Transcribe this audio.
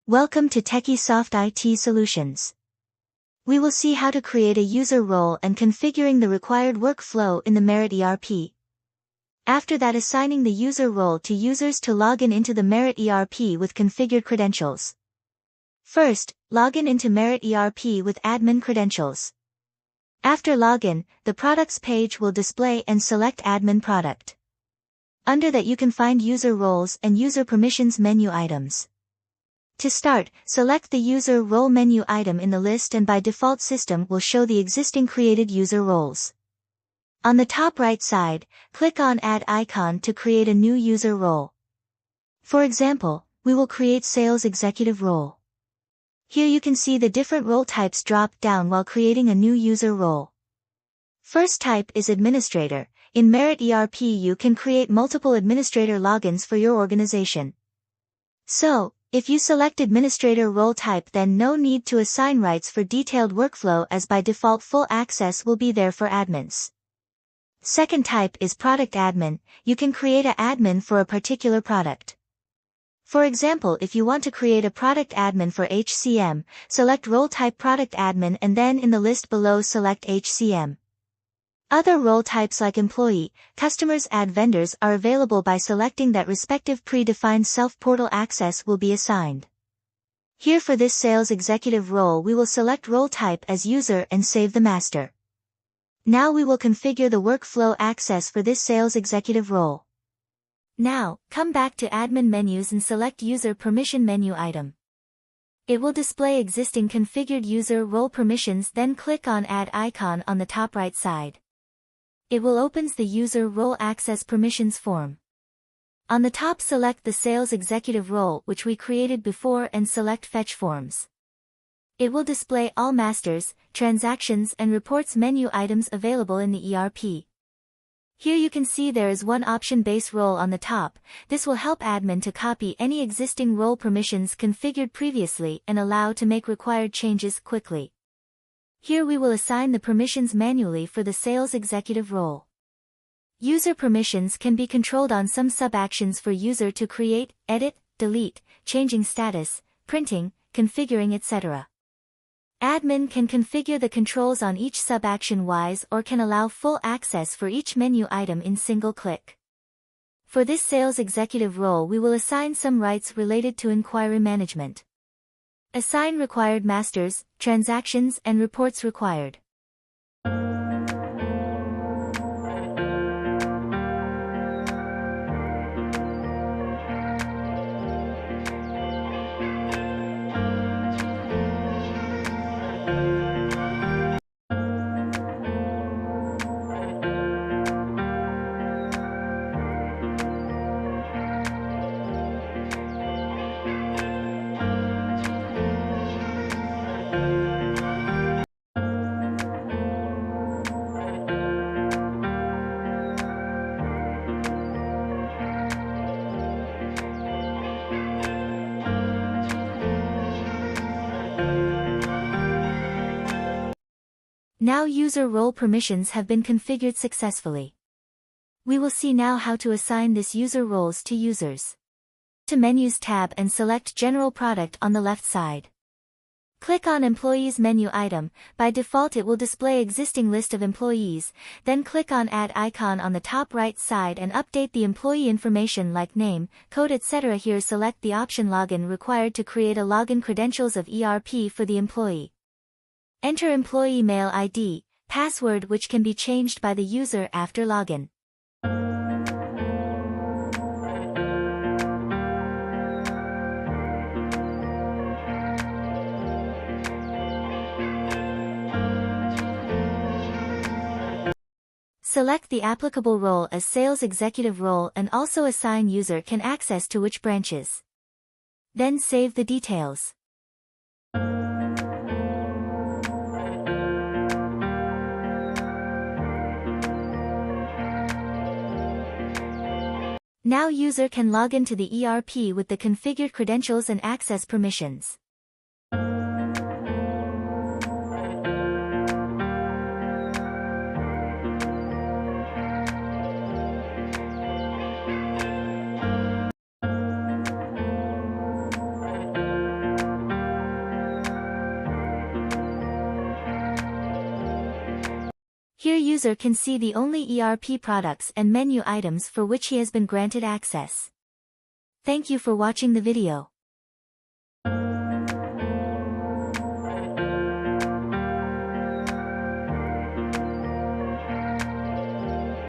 Welcome to Techysoft IT Solutions. We will see how to create a user role and configuring the required workflow in the Merit ERP. After that, assigning the user role to users to log in into the Merit ERP with configured credentials. First, log in into Merit ERP with admin credentials. After login, the products page will display and select admin product. Under that you can find user roles and user permissions menu items. To start, select the user role menu item in the list and by default system will show the existing created user roles. On the top right side, click on Add icon to create a new user role. For example, we will create Sales Executive role. Here you can see the different role types drop down while creating a new user role. First type is Administrator. In Merit ERP you can create multiple administrator logins for your organization. So, if you select administrator role type, then no need to assign rights for detailed workflow, as by default full access will be there for admins. Second type is product admin. You can create an admin for a particular product. For example, if you want to create a product admin for HCM, select role type product admin and then in the list below select HCM. Other role types like employee, customers, add vendors are available by selecting that respective predefined self-portal access will be assigned. Here for this sales executive role we will select role type as user and save the master. Now we will configure the workflow access for this sales executive role. Now, come back to admin menus and select user permission menu item. It will display existing configured user role permissions, then click on Add icon on the top right side. It will opens the user role access permissions form. On the top select the sales executive role which we created before and select fetch forms. It will display all masters, transactions and reports menu items available in the ERP. Here you can see there is one option base role on the top. This will help admin to copy any existing role permissions configured previously and allow to make required changes quickly. Here we will assign the permissions manually for the sales executive role. User permissions can be controlled on some sub-actions for user to create, edit, delete, changing status, printing, configuring, etc. Admin can configure the controls on each sub-action wise or can allow full access for each menu item in single click. For this sales executive role we will assign some rights related to inquiry management. Assign required masters, transactions and reports required. Now user role permissions have been configured successfully. We will see now how to assign this user roles to users. To Menus tab and select General Product on the left side. Click on Employees menu item. By default it will display existing list of employees, then click on Add icon on the top right side and update the employee information like name, code, etc. Here select the option Login required to create a login credentials of ERP for the employee. Enter employee mail ID, password which can be changed by the user after login. Select the applicable role as sales executive role and also assign user can access to which branches. Then save the details. Now user can log into the ERP with the configured credentials and access permissions. Here user can see the only ERP products and menu items for which he has been granted access. Thank you for watching the video.